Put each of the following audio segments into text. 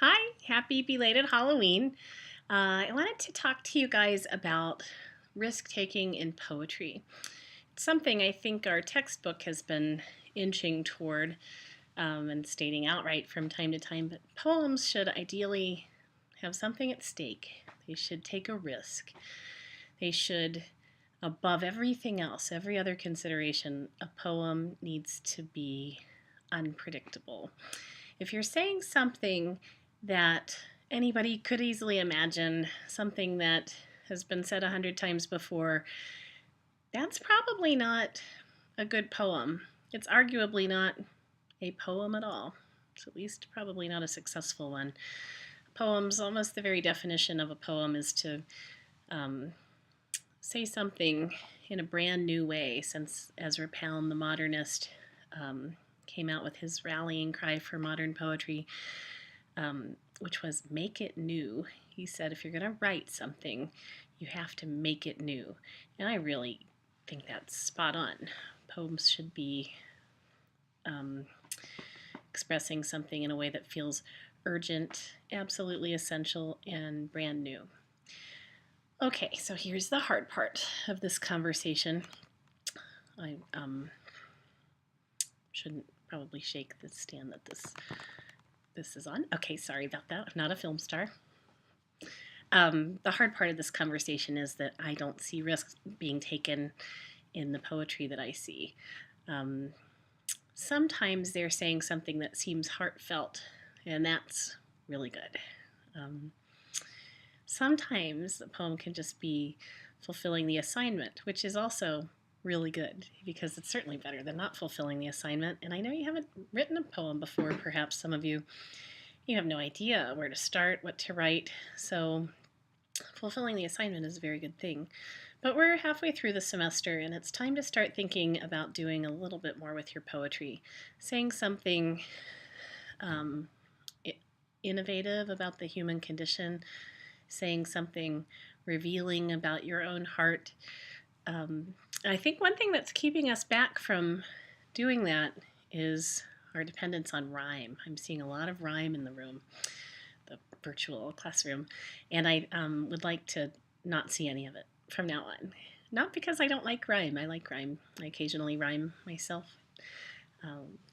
Hi, happy belated Halloween. I wanted to talk to you guys about risk taking in poetry. It's something I think our textbook has been inching toward and stating outright from time to time, but poems should ideally have something at stake. They should take a risk. They should, above everything else, every other consideration, a poem needs to be unpredictable. If you're saying something that anybody could easily imagine, something that has been said 100 times before, that's probably not a good poem. It's arguably not a poem at all. It's at least probably not a successful one. Poems, almost the very definition of a poem is to um, say something in a brand new way, since Ezra Pound, the modernist, came out with his rallying cry for modern poetry, which was make it new. He said, if you're going to write something, you have to make it new. And I really think that's spot on. Poems should be um, expressing something in a way that feels urgent, absolutely essential, and brand new. Okay, so here's the hard part of this conversation. I shouldn't probably shake the stand that this is on. Okay, sorry about that. I'm not a film star. The hard part of this conversation is that I don't see risks being taken in the poetry that I see. Um, Sometimes they're saying something that seems heartfelt, and that's really good. Um, Sometimes the poem can just be fulfilling the assignment, which is also really good because it's certainly better than not fulfilling the assignment. And I know you haven't written a poem before, perhaps some of you have no idea where to start, what to write. So fulfilling the assignment is a very good thing. But we're halfway through the semester, and it's time to start thinking about doing a little bit more with your poetry, saying something um, innovative about the human condition, saying something revealing about your own heart. I think one thing that's keeping us back from doing that is our dependence on rhyme. I'm seeing a lot of rhyme in the room, the virtual classroom, and I would like to not see any of it from now on. Not because I don't like rhyme. I like rhyme. I occasionally rhyme myself.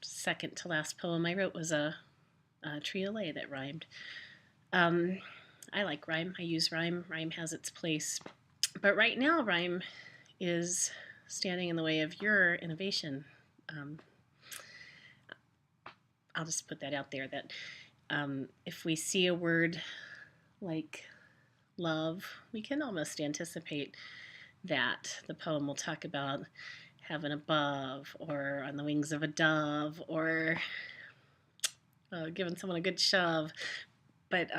Second to last poem I wrote was a triolet that rhymed. I like rhyme. I use rhyme. Rhyme has its place. But right now, rhyme is standing in the way of your innovation. Um, I'll just put that out there that if we see a word like love, we can almost anticipate that the poem will talk about heaven above, or on the wings of a dove, or giving someone a good shove. But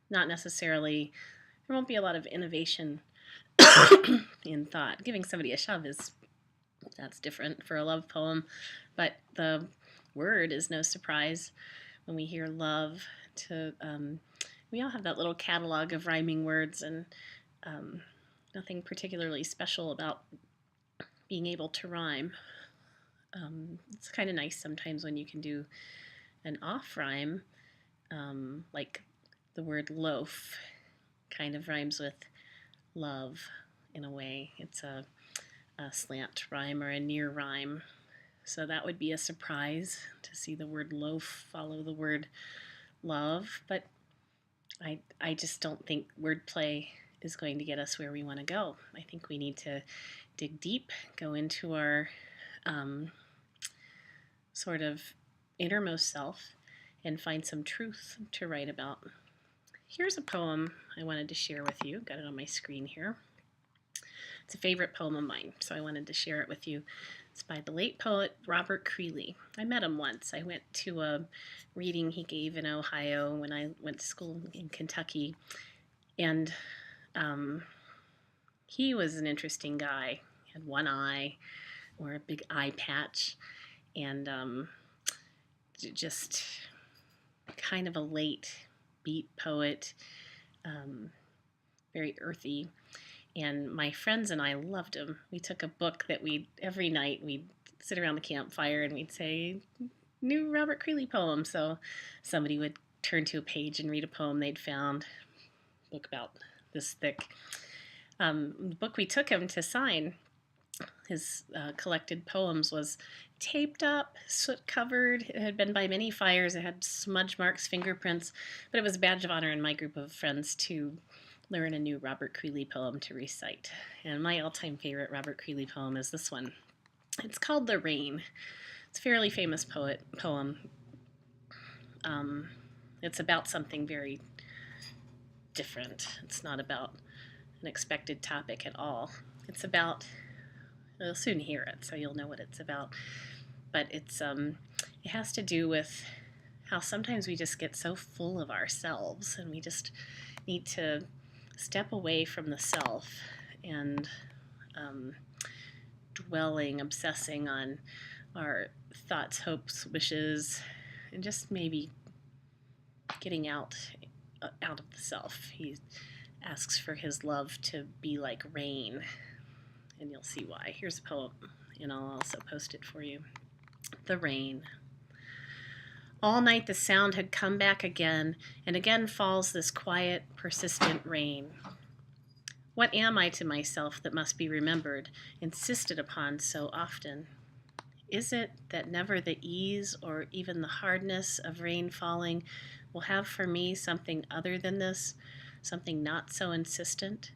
not necessarily, there won't be a lot of innovation in thought. Giving somebody a shove that's different for a love poem, but the word is no surprise when we hear love. We all have that little catalog of rhyming words, and nothing particularly special about being able to rhyme. It's kind of nice sometimes when you can do an off rhyme, like the word loaf kind of rhymes with love in a way. It's a slant rhyme or a near rhyme. So that would be a surprise to see the word loaf follow the word love. But I just don't think wordplay is going to get us where we want to go. I think we need to dig deep, go into our sort of innermost self, and find some truth to write about. Here's a poem I wanted to share with you. Got it on my screen here. It's a favorite poem of mine, so I wanted to share it with you. It's by the late poet Robert Creeley. I met him once. I went to a reading he gave in Ohio when I went to school in Kentucky, and he was an interesting guy. He had one eye, or a big eye patch, and just kind of a late beat poet, very earthy. And my friends and I loved him. We took a book that every night we'd sit around the campfire and we'd say, new Robert Creeley poem. So somebody would turn to a page and read a poem they'd found, book about this thick. The book we took him to sign, his collected poems, was taped up, soot covered. It had been by many fires. It had smudge marks, fingerprints, but it was a badge of honor in my group of friends to learn a new Robert Creeley poem to recite. And my all-time favorite Robert Creeley poem is this one. It's called The Rain. It's a fairly famous poem. It's about something very different. It's not about an expected topic at all. It's about, you'll soon hear it, so you'll know what it's about. But it has to do with how sometimes we just get so full of ourselves, and we just need to step away from the self and dwelling, obsessing on our thoughts, hopes, wishes, and just maybe getting out of the self. He asks for his love to be like rain, and you'll see why. Here's a poem, and I'll also post it for you. The Rain. All night the sound had come back again, and again falls this quiet, persistent rain. What am I to myself that must be remembered, insisted upon so often? Is it that never the ease or even the hardness of rain falling will have for me something other than this, something not so insistent?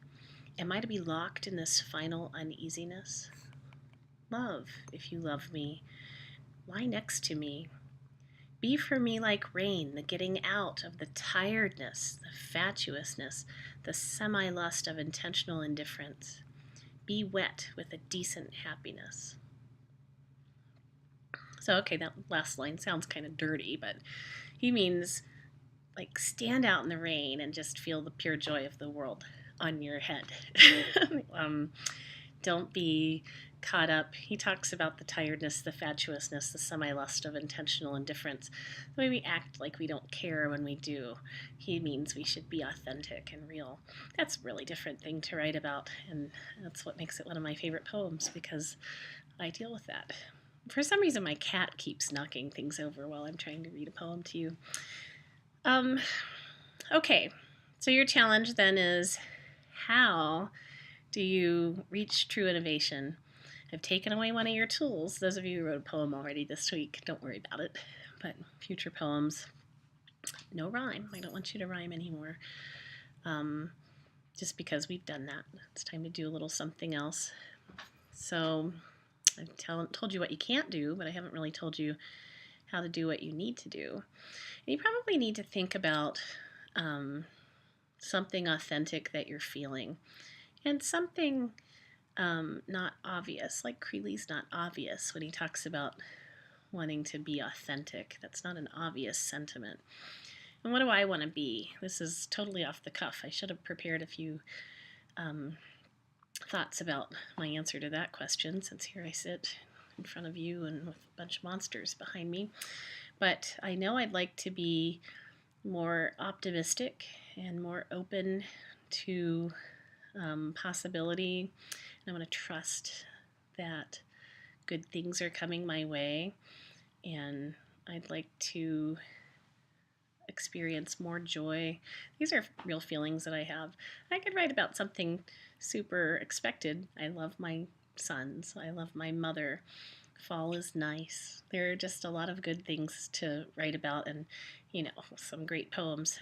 Am I to be locked in this final uneasiness? Love, if you love me, lie next to me. Be for me like rain, the getting out of the tiredness, the fatuousness, the semi-lust of intentional indifference. Be wet with a decent happiness. So, okay, that last line sounds kind of dirty, but he means like stand out in the rain and just feel the pure joy of the world on your head. Don't be caught up. He talks about the tiredness, the fatuousness, the semi-lust of intentional indifference, the way we act like we don't care when we do. He means we should be authentic and real. That's a really different thing to write about, and that's what makes it one of my favorite poems, because I deal with that. For some reason, my cat keeps knocking things over while I'm trying to read a poem to you. Okay, so your challenge then is, how do you reach true innovation? I've taken away one of your tools. Those of you who wrote a poem already this week, don't worry about it. But future poems, no rhyme. I don't want you to rhyme anymore. Just because we've done that. It's time to do a little something else. So I've told you what you can't do, but I haven't really told you how to do what you need to do. And you probably need to think about something authentic that you're feeling, and something not obvious, like Creeley's not obvious when he talks about wanting to be authentic. That's not an obvious sentiment. And what do I want to be? This is totally off the cuff. I should have prepared a few thoughts about my answer to that question, since here I sit in front of you and with a bunch of monsters behind me. But I know I'd like to be more optimistic and more open to possibility. And I want to trust that good things are coming my way, and I'd like to experience more joy. These are real feelings that I have. I could write about something super expected. I love my sons. I love my mother. Fall is nice. There are just a lot of good things to write about, and some great poets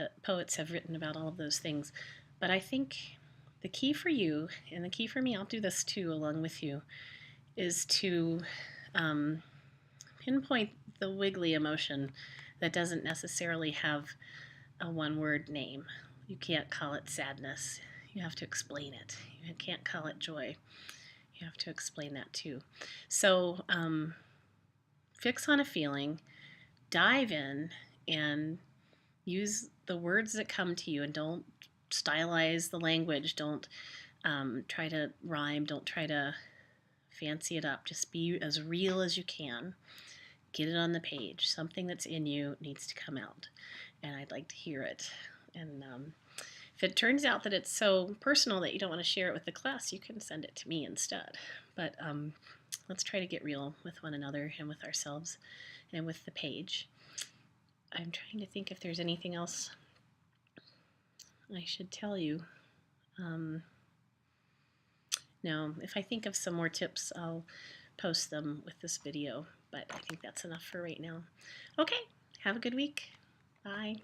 have written about all of those things. But I think the key for you, and the key for me, I'll do this too along with you, is to pinpoint the wiggly emotion that doesn't necessarily have a one-word name. You can't call it sadness. You have to explain it. You can't call it joy. You have to explain that too. So fix on a feeling, dive in, and use the words that come to you, and don't stylize the language. Don't try to rhyme. Don't try to fancy it up. Just be as real as you can. Get it on the page. Something that's in you needs to come out, and I'd like to hear it. And if it turns out that it's so personal that you don't want to share it with the class, you can send it to me instead. But let's try to get real with one another and with ourselves and with the page. I'm trying to think if there's anything else I should tell you. No, if I think of some more tips, I'll post them with this video, but I think that's enough for right now. Okay, have a good week. Bye.